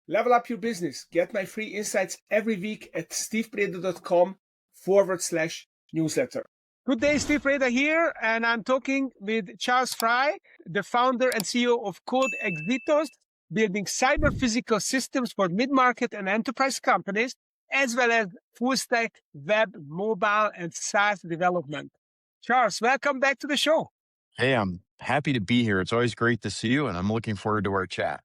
Level up your business. Get my free insights every week at stevepreda.com/newsletter. Good day, Steve Preda here, and I'm talking with Charles Fry, the founder and CEO of CODE Éxitos, building cyber physical systems for mid-market and enterprise companies, as well as full-stack web, mobile, and SaaS development. Charles, welcome back to the show. Hey, I'm happy to be here. It's always great to see you, and I'm looking forward to our chat.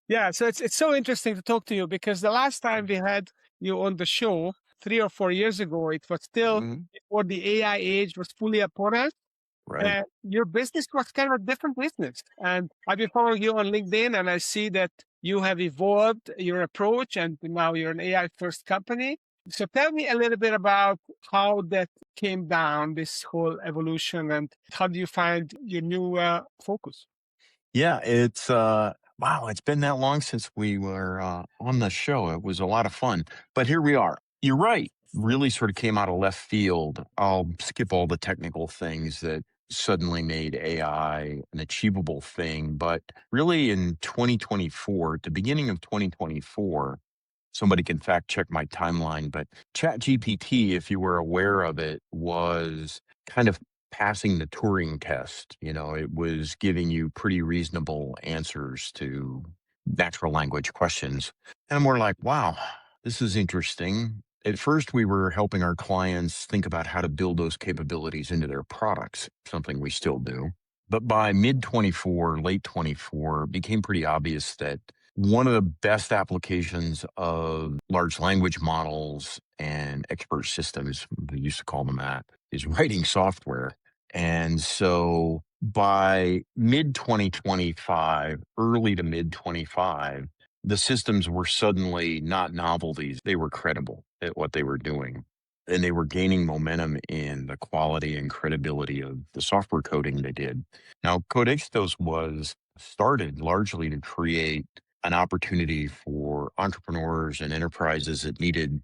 Yeah, so it's so interesting to talk to you because the last time we had you on the show 3 or 4 years ago, it was still before the AI age was fully upon us. Right. Your business was kind of a different business. And I've been following you on LinkedIn, and I see that you have evolved your approach, and now you're an AI first company. So tell me a little bit about how that came down, this whole evolution, and how do you find your new focus? Yeah, it's wow, it's been that long since we were on the show. It was a lot of fun. But here we are. You're right. Really sort of came out of left field. I'll skip all the technical things that suddenly made AI an achievable thing. But really in 2024, at the beginning of 2024, somebody can fact check my timeline, but ChatGPT, if you were aware of it, was kind of passing the Turing test. You know, it was giving you pretty reasonable answers to natural language questions. And we're like, wow, this is interesting. At first, we were helping our clients think about how to build those capabilities into their products, something we still do. But by mid 24, late 24, it became pretty obvious that one of the best applications of large language models and expert systems, we used to call them that, is writing software. And so by mid 2025, early to mid 25, the systems were suddenly not novelties. They were credible at what they were doing. And they were gaining momentum in the quality and credibility of the software coding they did. Now, CODE Éxitos was started largely to create an opportunity for entrepreneurs and enterprises that needed,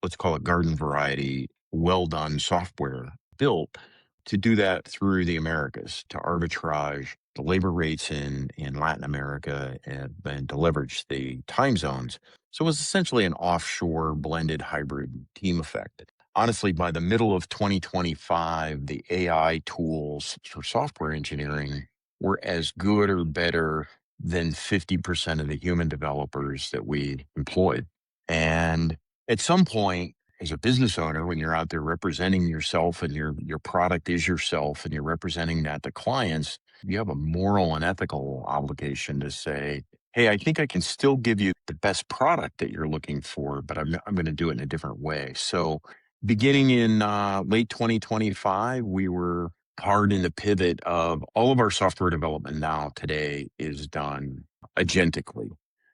let's call it garden variety, well done software built to do that through the Americas, to arbitrage the labor rates in Latin America and to leverage the time zones. So it was essentially an offshore blended hybrid team effect. Honestly, by the middle of 2025, the AI tools for software engineering were as good or better than 50% of the human developers that we employed. And at some point, as a business owner, when you're out there representing yourself and your product is yourself and you're representing that to clients, you have a moral and ethical obligation to say, hey, I think I can still give you the best product that you're looking for, but I'm going to do it in a different way. So beginning in late 2025, we were hard in the pivot of all of our software development now today is done agentically.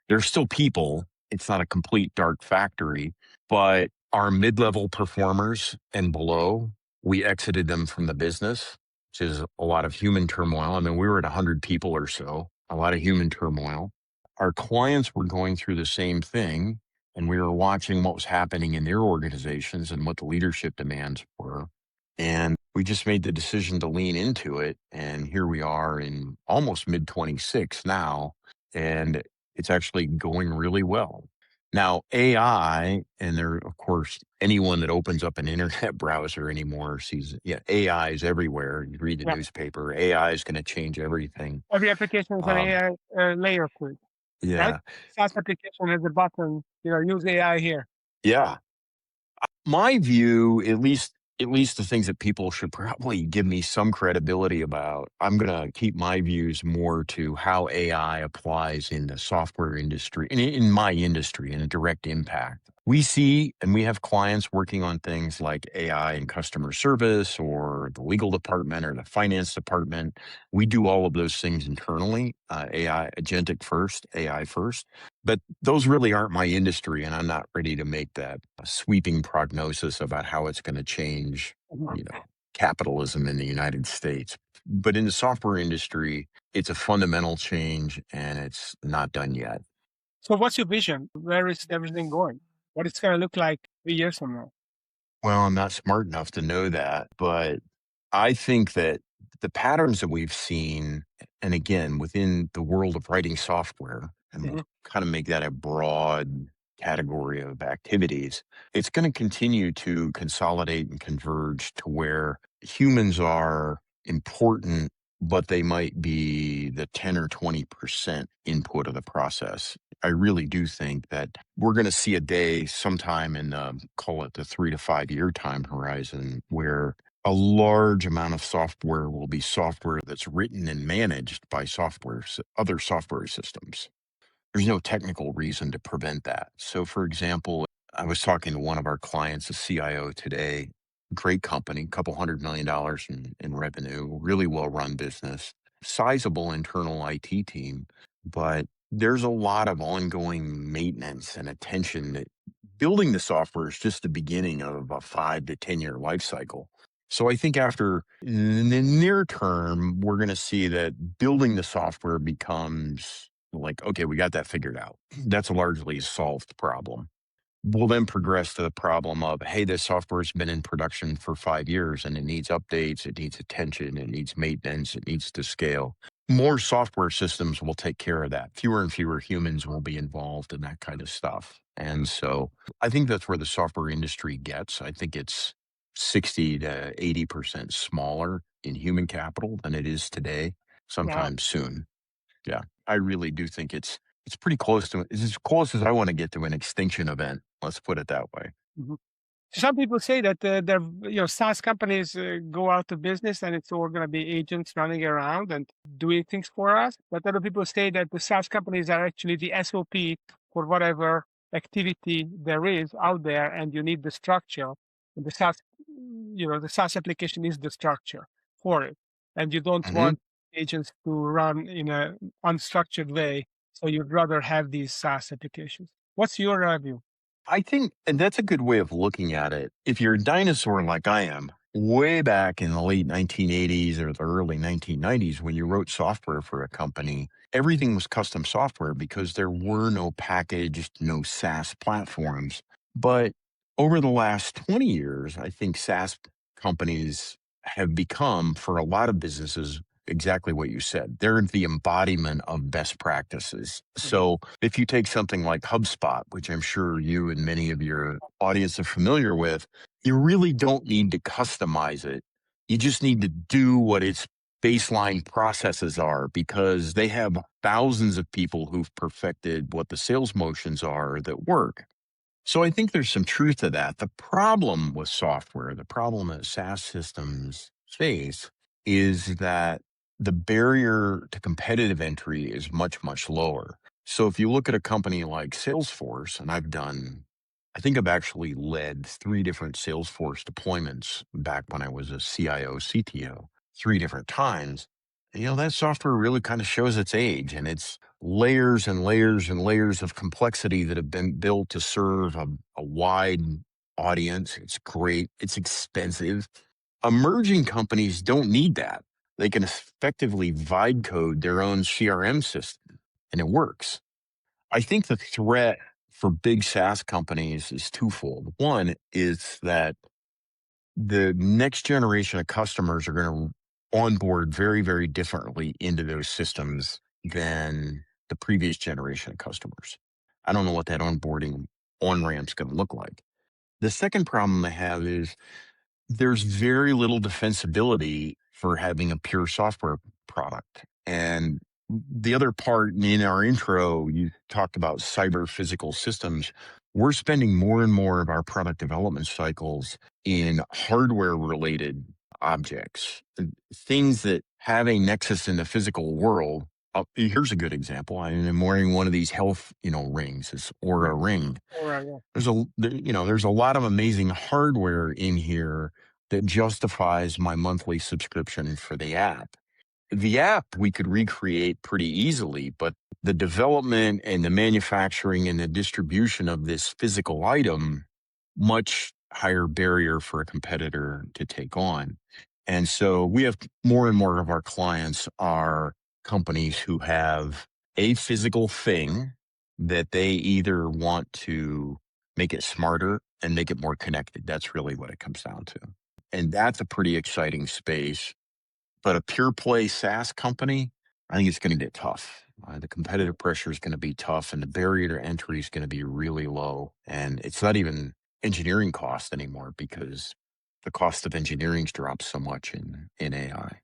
There's still people. It's not a complete dark factory, but our mid-level performers and below, we exited them from the business, which is a lot of human turmoil. I mean, we were at 100 people or so, a lot of human turmoil. Our clients were going through the same thing, and we were watching what was happening in their organizations and what the leadership demands were. And we just made the decision to lean into it. And here we are in almost mid 26 now, and it's actually going really well. Now, AI, and there, of course, anyone that opens up an internet browser anymore sees, yeah, AI is everywhere. You read the newspaper, AI is going to change everything. Every application has an AI layer to it. Yeah. Right? SaaS application has a button, use AI here. Yeah. My view, at least the things that people should probably give me some credibility about, I'm going to keep my views more to how AI applies in the software industry, in my industry, in a direct impact. We see, and we have clients working on things like AI in customer service or the legal department or the finance department. We do all of those things internally, AI, agentic first, AI first. But those really aren't my industry, and I'm not ready to make that sweeping prognosis about how it's going to change, capitalism in the United States. But in the software industry, it's a fundamental change, and it's not done yet. So what's your vision? Where is everything going? What it's going to look like 3 years from now? Well, I'm not smart enough to know that, but I think that the patterns that we've seen, and again, within the world of writing software, and we'll Mhm. kind of make that a broad category of activities, it's going to continue to consolidate and converge to where humans are important, but they might be the 10 or 20% input of the process. I really do think that we're going to see a day sometime in call it the 3 to 5 year time horizon where a large amount of software will be software that's written and managed by other software systems. There's no technical reason to prevent that. So, for example, I was talking to one of our clients, a CIO today, great company, couple $100 million in revenue, really well run business, sizable internal IT team, but there's a lot of ongoing maintenance and attention that building the software is just the beginning of a 5 to 10 year life cycle. So I think after in the near term, we're going to see that building the software becomes like, okay, we got that figured out. That's a largely solved problem. We'll then progress to the problem of, hey, this software's been in production for 5 years and it needs updates, it needs attention, it needs maintenance, it needs to scale. More software systems will take care of that. Fewer and fewer humans will be involved in that kind of stuff. And so I think that's where the software industry gets. I think it's 60 to 80% smaller in human capital than it is today, Wow. sometime soon. Yeah, I really do think it's pretty close to it's as close as I want to get to an extinction event. Let's put it that way. Mhm. Some people say that SaaS companies go out of business and it's all going to be agents running around and doing things for us. But other people say that the SaaS companies are actually the SOP for whatever activity there is out there, and you need the structure. And the SaaS application is the structure for it, and you don't hmm want agents to run in a unstructured way. So you'd rather have these SaaS applications. What's your view? I think, and that's a good way of looking at it. If you're a dinosaur like I am, way back in the late 1980s or the early 1990s, when you wrote software for a company, everything was custom software because there were no packaged, no SaaS platforms. But over the last 20 years, I think SaaS companies have become, for a lot of businesses, exactly what you said. They're the embodiment of best practices. Mhm. So if you take something like HubSpot, which I'm sure you and many of your audience are familiar with, you really don't need to customize it. You just need to do what its baseline processes are because they have thousands of people who've perfected what the sales motions are that work. So I think there's some truth to that. The problem with software, the problem that SaaS systems face is that the barrier to competitive entry is much, much lower. So if you look at a company like Salesforce, and I think I've actually led 3 different Salesforce deployments back when I was a CIO, CTO, 3 different times. That software really kind of shows its age, and it's layers and layers and layers of complexity that have been built to serve a wide audience. It's great. It's expensive. Emerging companies don't need that. They can effectively vibe code their own CRM system and it works. I think the threat for big SaaS companies is twofold. One is that the next generation of customers are going to onboard very, very differently into those systems than the previous generation of customers. I don't know what that onboarding on ramp's going to look like. The second problem they have is there's very little defensibility for having a pure software product. And the other part in our intro, you talked about cyber physical systems. We're spending more and more of our product development cycles in hardware related objects, things that have a nexus in the physical world. Here's a good example. I'm wearing one of these health, rings, this Aura ring. All right. Yeah. There's a lot of amazing hardware in here that justifies my monthly subscription for the app. The app we could recreate pretty easily, but the development and the manufacturing and the distribution of this physical item, much higher barrier for a competitor to take on. And so we have more and more of our clients are companies who have a physical thing that they either want to make it smarter and make it more connected. That's really what it comes down to. And that's a pretty exciting space. But a pure play SaaS company, I think it's going to get tough. The competitive pressure is going to be tough, and the barrier to entry is going to be really low. And it's not even engineering cost anymore because the cost of engineering's dropped so much in AI.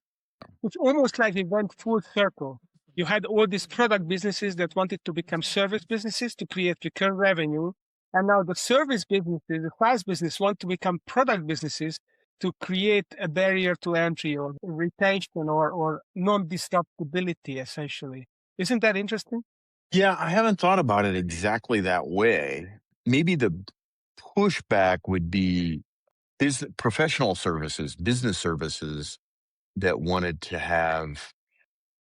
It's almost like it went full circle. You had all these product businesses that wanted to become service businesses to create recurring revenue. And now the service businesses, the SaaS business want to become product businesses to create a barrier to entry or retention or non-disruptability, essentially. Isn't that interesting? Yeah, I haven't thought about it exactly that way. Maybe the pushback would be professional services, business services that wanted to have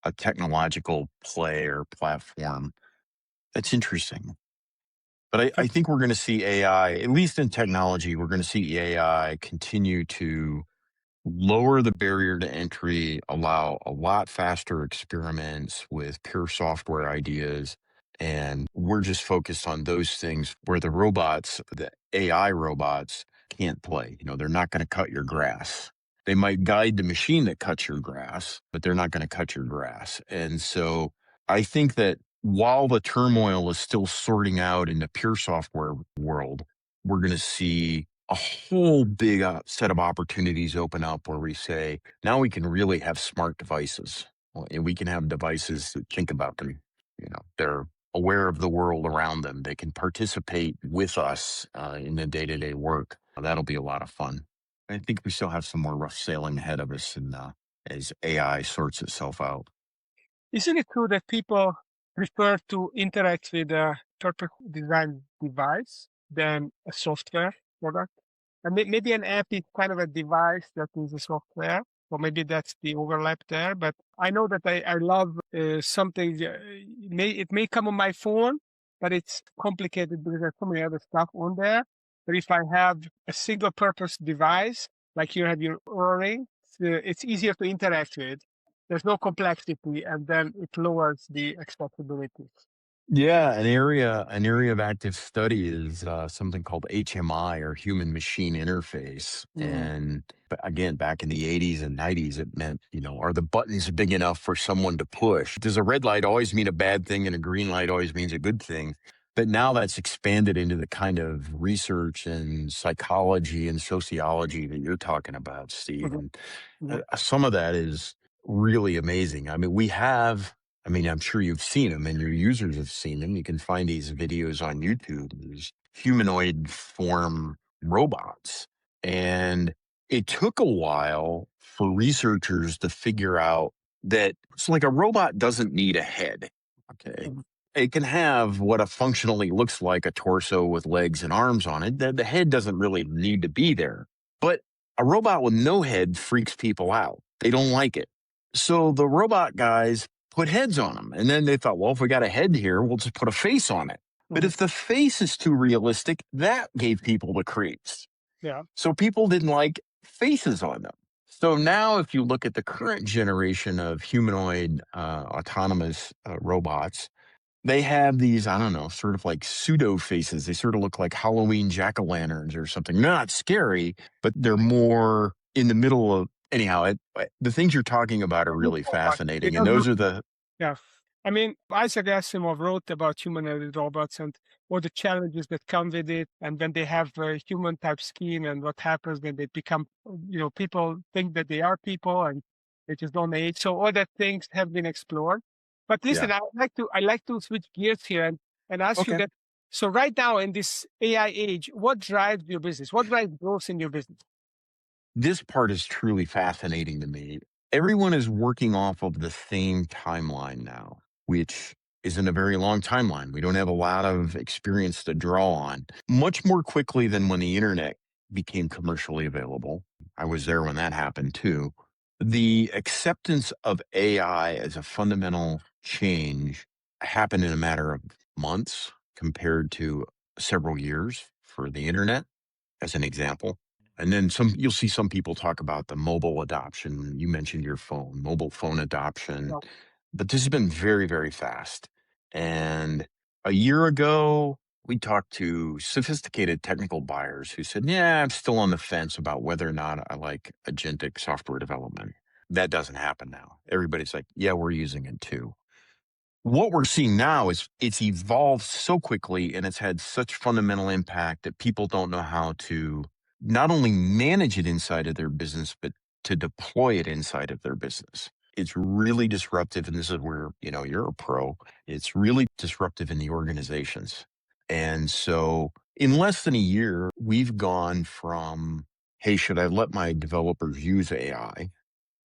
a technological play or platform. That's interesting. But I think we're going to see AI, at least in technology, we're going to see AI continue to lower the barrier to entry, allow a lot faster experiments with pure software ideas. And we're just focused on those things where the AI robots can't play. They're not going to cut your grass. They might guide the machine that cuts your grass, but they're not going to cut your grass. And so I think that while the turmoil is still sorting out in the pure software world, we're going to see a whole big set of opportunities open up where we say, now we can really have smart devices. And we can have devices that think about them. They're aware of the world around them. They can participate with us in the day-to-day work. That'll be a lot of fun. I think we still have some more rough sailing ahead of us as AI sorts itself out. Isn't it true that people prefer to interact with a perfect design device than a software product? And maybe an app is kind of a device that is a software, or maybe that's the overlap there. But I know that I love something. It may come on my phone, but it's complicated because there's so many other stuff on there. But if I have a single purpose device, like you have your Oura, it's easier to interact with. There's no complexity, and then it lowers the accessibility. Yeah, an area of active study is something called HMI or human machine interface. And again, back in the 80s and 90s, it meant, are the buttons big enough for someone to push? Does a red light always mean a bad thing and a green light always means a good thing? But now that's expanded into the kind of research and psychology and sociology that you're talking about, Steve. Mhm. And Yeah. some of that is really amazing. I'm sure you've seen them and your users have seen them. You can find these videos on YouTube, these humanoid form robots. And it took a while for researchers to figure out that it's like a robot doesn't need a head. Okay. Mhm. It can have what a functionally looks like a torso with legs and arms on it. The head doesn't really need to be there. But a robot with no head freaks people out. They don't like it. So the robot guys put heads on them. And then they thought, well, if we got a head here, we'll just put a face on it. But Mhm. if the face is too realistic, that gave people the creeps. Yeah. So people didn't like faces on them. So now, if you look at the current generation of humanoid autonomous robots, they have these, I don't know, sort of like pseudo faces. They sort of look like Halloween jack-o'-lanterns or something. They're not scary, but they're more in the middle of, anyhow, the things you're talking about are really It fascinating. And does those look, are the, yeah. I mean, Isaac Asimov wrote about humanoid robots and all the challenges that come with it, and when they have a human type skin, and what happens when they become, people think that they are people, and they just don't age. So all that things have been explored. But yeah. listen, I like to switch gears here and ask you Okay. that. So right now in this AI age, what drives your business? What drives growth in your business? This part is truly fascinating to me. Everyone is working off of the same timeline now, which isn't a very long timeline. We don't have a lot of experience to draw on. Much more quickly than when the internet became commercially available. I was there when that happened too. The acceptance of AI as a fundamental change happened in a matter of months compared to several years for the internet, as an example. And then you'll see some people talk about the mobile adoption. You mentioned your phone, mobile phone adoption, No. but this has been very, very fast. And a year ago, we talked to sophisticated technical buyers who said, yeah, I'm still on the fence about whether or not I like agentic software development. That doesn't happen now. Everybody's like, yeah, we're using it too. What we're seeing now is it's evolved so quickly and it's had such fundamental impact that people don't know how to not only manage it inside of their business, but to deploy it inside of their business. It's really disruptive. And this is where, you're a pro. It's really disruptive in the organizations. And so in less than a year, we've gone from, hey, should I let my developers use AI,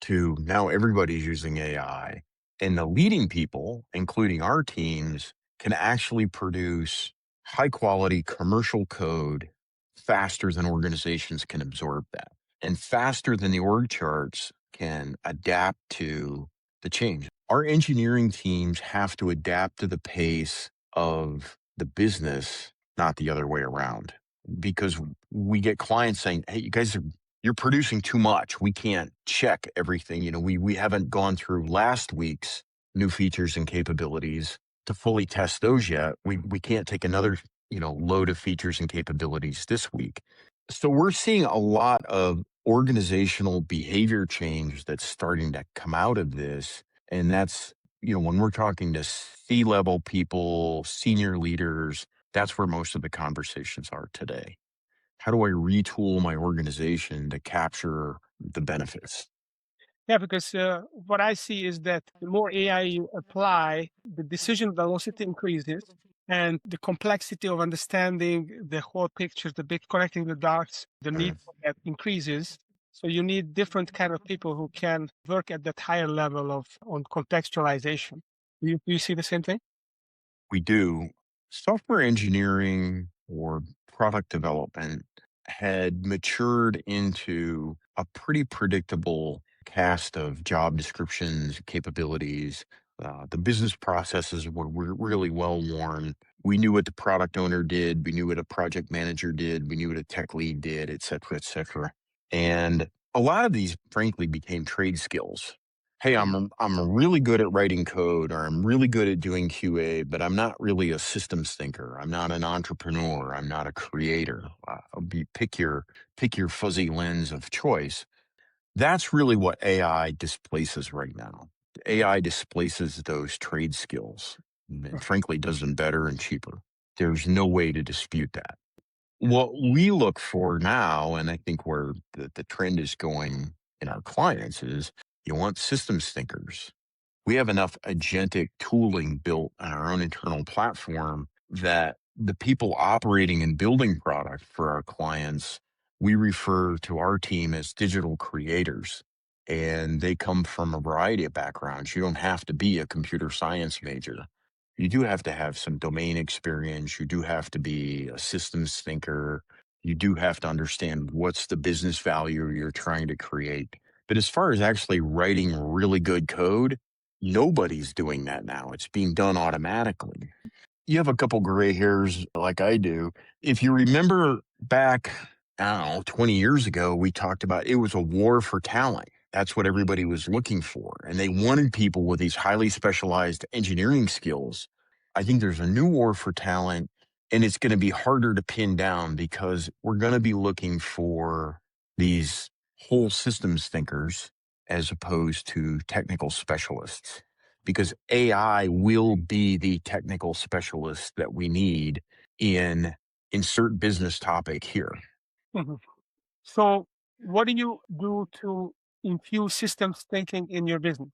to now everybody's using AI. And the leading people, including our teams, can actually produce high quality commercial code faster than organizations can absorb that, and faster than the org charts can adapt to the change. Our engineering teams have to adapt to the pace of the business, not the other way around, because we get clients saying, hey, you're producing too much. We can't check everything. We haven't gone through last week's new features and capabilities to fully test those yet. We can't take another, load of features and capabilities this week. So we're seeing a lot of organizational behavior change that's starting to come out of this. And that's, when we're talking to C-level people, senior leaders, that's where most of the conversations are today. How do I retool my organization to capture the benefits? Yeah, because what I see is that the more AI you apply, the decision velocity increases and the complexity of understanding the whole picture, the bit connecting the dots, the need for that increases. So you need different kind of people who can work at that higher level on contextualization. Do you see the same thing? We do. Software engineering or product development had matured into a pretty predictable cast of job descriptions, capabilities. The business processes were really well worn. We knew what the product owner did. We knew what a project manager did. We knew what a tech lead did, et cetera, et cetera. And a lot of these, frankly, became trade skills. Hey, I'm really good at writing code, or I'm really good at doing QA, but I'm not really a systems thinker. I'm not an entrepreneur. I'm not a creator. Pick your fuzzy lens of choice. That's really what AI displaces right now. AI displaces those trade skills, and frankly does them better and cheaper. There's no way to dispute that. What we look for now, and I think where the trend is going in our clients, is you want systems thinkers. We have enough agentic tooling built on our own internal platform that the people operating and building product for our clients, we refer to our team as digital creators. And they come from a variety of backgrounds. You don't have to be a computer science major. You do have to have some domain experience. You do have to be a systems thinker. You do have to understand what's the business value you're trying to create. But as far as actually writing really good code, nobody's doing that now. It's being done automatically. You have a couple gray hairs like I do. If you remember back, I don't know, 20 years ago, we talked about it was a war for talent. That's what everybody was looking for. And they wanted people with these highly specialized engineering skills. I think there's a new war for talent, and it's going to be harder to pin down because we're going to be looking for these whole systems thinkers as opposed to technical specialists, because AI will be the technical specialist that we need in insert business topic here. Mhm. So what do you do to infuse systems thinking in your business?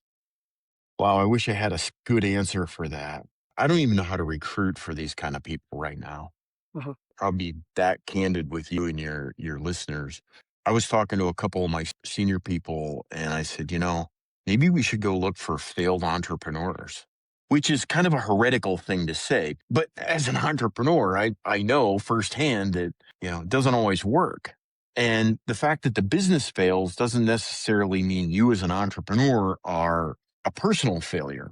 Wow, I wish I had a good answer for that. I don't even know how to recruit for these kind of people right now. Mhm. I'll be that candid with you and your listeners. I was talking to a couple of my senior people and I said, maybe we should go look for failed entrepreneurs, which is kind of a heretical thing to say. But as an entrepreneur, I know firsthand that, it doesn't always work. And the fact that the business fails doesn't necessarily mean you as an entrepreneur are a personal failure.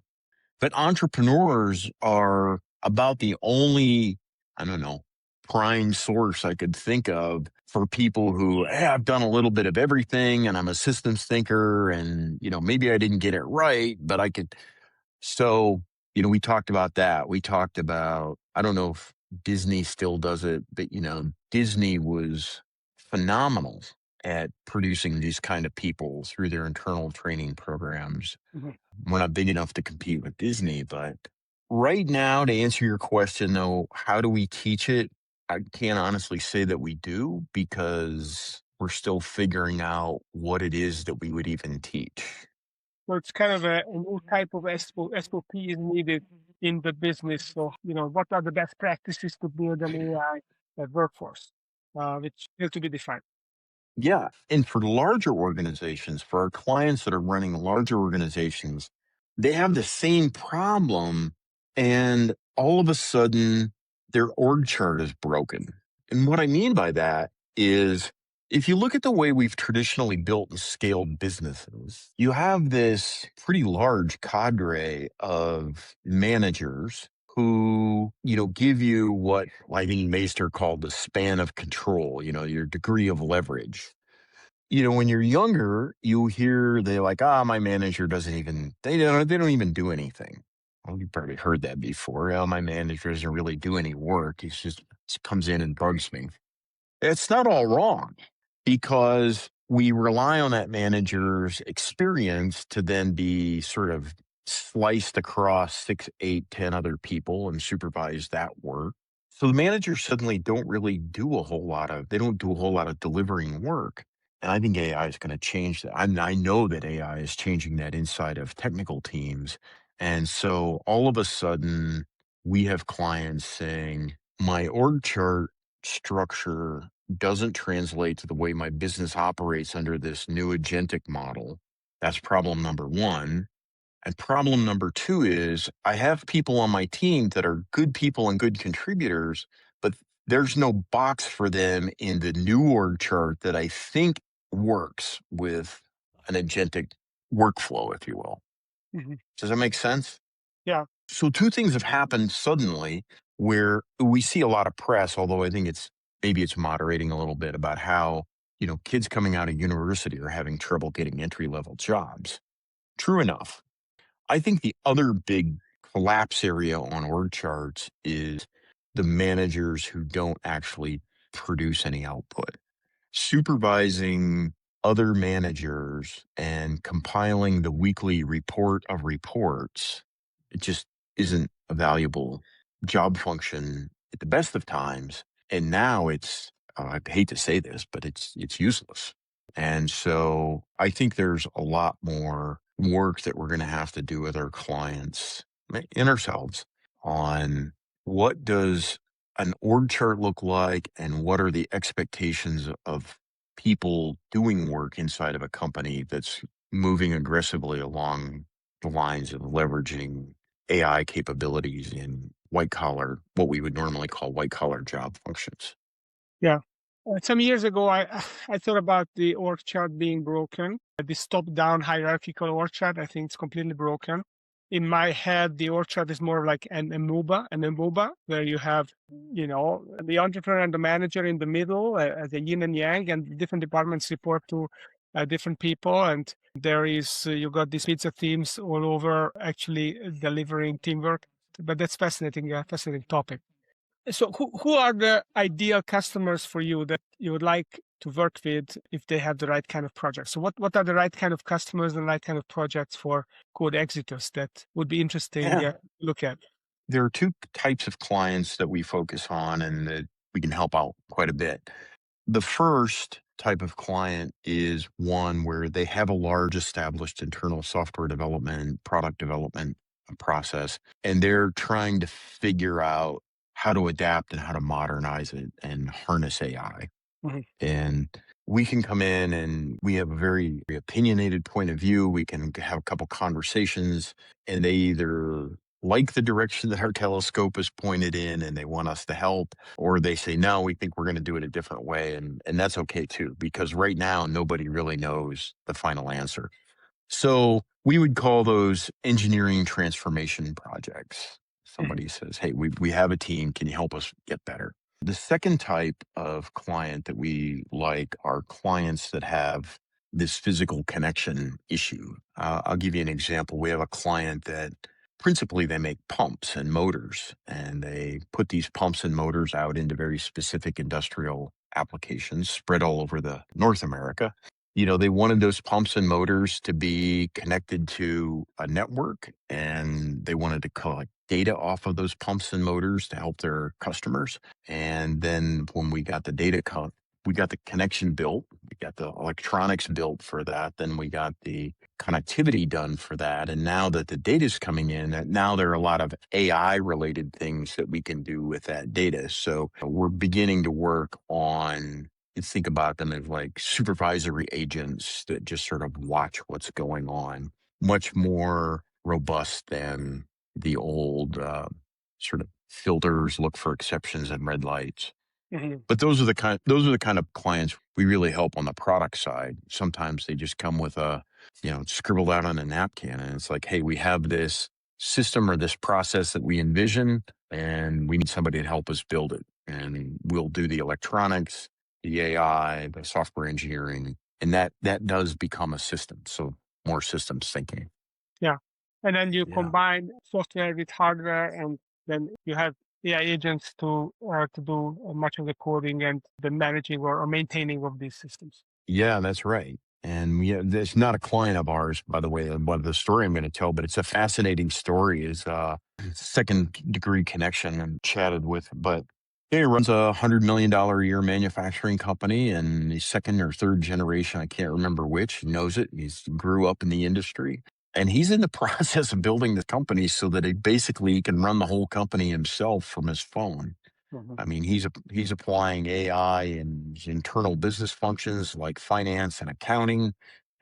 But entrepreneurs are about the only, I don't know, prime source I could think of for people who, hey, I've done a little bit of everything and I'm a systems thinker and, maybe I didn't get it right, but I could. So, we talked about that. We talked about, I don't know if Disney still does it, but, Disney was phenomenal at producing these kind of people through their internal training programs. Mhm. We're not big enough to compete with Disney, but right now, to answer your question, though, how do we teach it? I can't honestly say that we do because we're still figuring out what it is that we would even teach. So it's kind of a new type of SOP is needed in the business. So, what are the best practices to build an AI workforce, which still to be defined. Yeah. And for larger organizations, for our clients that are running larger organizations, they have the same problem. And all of a sudden, their org chart is broken. And what I mean by that is if you look at the way we've traditionally built and scaled businesses, you have this pretty large cadre of managers who, give you what Levine Meister called the span of control, your degree of leverage. When you're younger, you hear they like, my manager doesn't even, they don't even do anything. Well, you've probably heard that before. Oh, my manager doesn't really do any work. He just comes in and bugs me. It's not all wrong because we rely on that manager's experience to then be sort of sliced across 6, 8, 10 other people and supervise that work. So the managers suddenly they don't do a whole lot of delivering work. And I think AI is going to change that. I know that AI is changing that inside of technical teams. And so all of a sudden, we have clients saying, my org chart structure doesn't translate to the way my business operates under this new agentic model. That's problem number one. And problem number two is I have people on my team that are good people and good contributors, but there's no box for them in the new org chart that I think works with an agentic workflow, if you will. Mhm. Does that make sense? Yeah. So two things have happened suddenly where we see a lot of press, although I think maybe it's moderating a little bit about how, kids coming out of university are having trouble getting entry level jobs. True enough. I think the other big collapse area on org charts is the managers who don't actually produce any output. Supervising other managers and compiling the weekly report of reports, it just isn't a valuable job function at the best of times. And now I hate to say this, but it's useless. And so I think there's a lot more work that we're going to have to do with our clients and ourselves on what does an org chart look like and what are the expectations of people doing work inside of a company that's moving aggressively along the lines of leveraging AI capabilities in white collar, what we would normally call white collar job functions. Yeah. Some years ago, I thought about the org chart being broken. This top-down hierarchical org chart, I think it's completely broken. In my head, the org chart is more like an amoeba, where you have, the entrepreneur and the manager in the middle as a yin and yang, and different departments report to different people. And there is, you got these pizza teams all over actually delivering teamwork. But that's fascinating, fascinating topic. So who are the ideal customers for you that you would like to work with if they have the right kind of projects? So what are the right kind of customers and right kind of projects for CODE Éxitos that would be interesting Yeah. to look at? There are two types of clients that we focus on and that we can help out quite a bit. The first type of client is one where they have a large established internal software development, product development process, and they're trying to figure out how to adapt and how to modernize it and harness AI. Mhm. And we can come in and we have a very opinionated point of view. We can have a couple conversations, and they either like the direction that our telescope is pointed in and they want us to help, or they say, no, we think we're going to do it a different way. And that's okay too, because right now, nobody really knows the final answer. So we would call those engineering transformation projects. Mhm. Somebody says, hey, we have a team. Can you help us get better? The second type of client that we like are clients that have this physical connection issue. I'll give you an example. We have a client that principally they make pumps and motors, and they put these pumps and motors out into very specific industrial applications spread all over the North America. They wanted those pumps and motors to be connected to a network, and they wanted to collect data off of those pumps and motors to help their customers. And then when we got the we got the connection built, we got the electronics built for that, then we got the connectivity done for that. And now that the data is coming in, now there are a lot of AI related things that we can do with that data. So we're beginning to work on, you think about them as like supervisory agents that just sort of watch what's going on, much more robust than the old sort of filters, look for exceptions and red lights. Mm-hmm. But those are the kind of clients we really help on the product side. Sometimes they just come with a, scribbled out on a napkin, and it's like, hey, we have this system or this process that we envision, and we need somebody to help us build it. And we'll do the electronics, the AI, the software engineering, and that does become a system. So more systems thinking. Yeah. And then you Yeah. combine software with hardware, and then you have AI agents to do much of the coding and the managing or maintaining of these systems. Yeah, that's right. And it's not a client of ours, by the way, what the story I'm going to tell, but it's a fascinating story. Is second degree connection and chatted with, but he runs $100 million a year manufacturing company, and he's second or third generation. I can't remember which. He knows it. He's grew up in the industry, and he's in the process of building the company so that he can run the whole company himself from his phone. Mm-hmm. I mean, he's applying AI in his internal business functions like finance and accounting,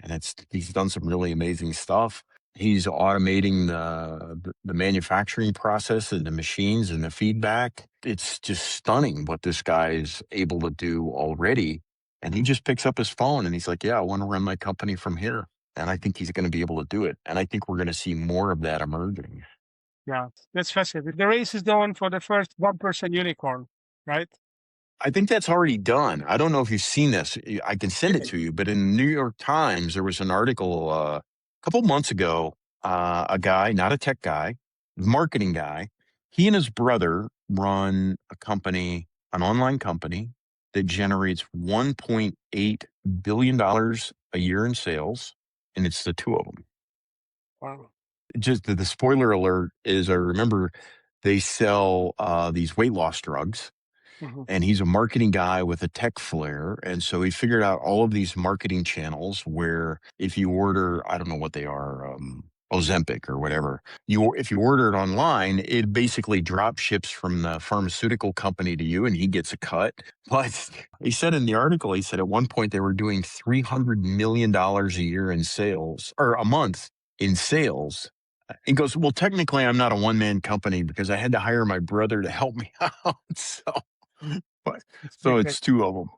and he's done some really amazing stuff. He's automating the manufacturing process and the machines and the feedback. It's just stunning what this guy is able to do already. And he just picks up his phone and he's like, "Yeah, I want to run my company from here." And I think he's going to be able to do it. And I think we're going to see more of that emerging. Yeah, that's fascinating. The race is done for the first 1% unicorn, right? I think that's already done. I don't know if you've seen this. I can send it Okay. to you, but in the New York Times, there was an article a couple months ago. A guy, not a tech guy, marketing guy, he and his brother run an online company that generates $1.8 billion a year in sales, and it's the two of them. Wow. Just the spoiler alert is, I remember they sell these weight loss drugs. Mm-hmm. And he's a marketing guy with a tech flair. And so he figured out all of these marketing channels where if you order, I don't know what they are, Ozempic or whatever, if you order it online, it basically drop ships from the pharmaceutical company to you and he gets a cut. But he said in the article, he said at one point they were doing $300 million a year in sales, or a month in sales. He goes, well, technically I'm not a one-man company because I had to hire my brother to help me out. But so it's two of them.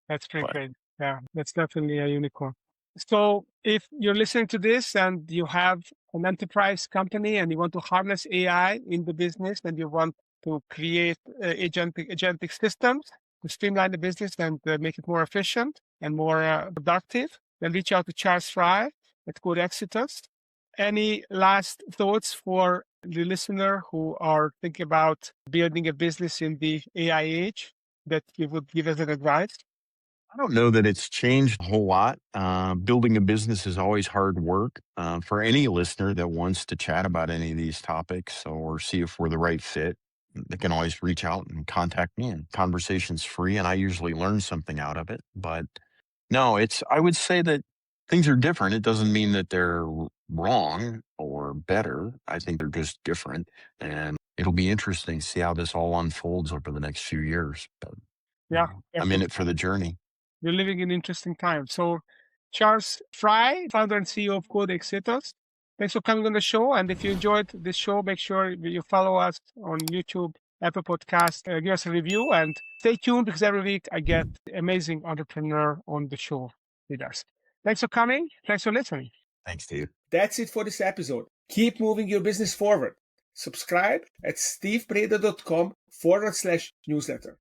That's pretty But great. Yeah, that's definitely a unicorn. So if you're listening to this and you have an enterprise company and you want to harness AI in the business and you want to create agentic systems to streamline the business and make it more efficient and more productive, then reach out to Charles Fry at CODE Éxitos. Any last thoughts for the listener who are thinking about building a business in the AI age that you would give as an advice? I don't know that it's changed a whole lot. Building a business is always hard work. For any listener that wants to chat about any of these topics or see if we're the right fit, they can always reach out and contact me. And conversation's free, and I usually learn something out of it. But no, I would say that things are different. It doesn't mean that they're wrong or better. I think they're just different. And it'll be interesting to see how this all unfolds over the next few years. But Yeah, I'm in it for the journey. You're living in interesting times. So, Charles Fry, founder and CEO of CODE Éxitos, thanks for coming on the show. And if you enjoyed this show, make sure you follow us on YouTube, Apple Podcast, give us a review, and stay tuned because every week I get amazing entrepreneur on the show with us. Thanks for coming. Thanks for listening. Thanks, Steve. That's it for this episode. Keep moving your business forward. Subscribe at stevebreda.com/newsletter.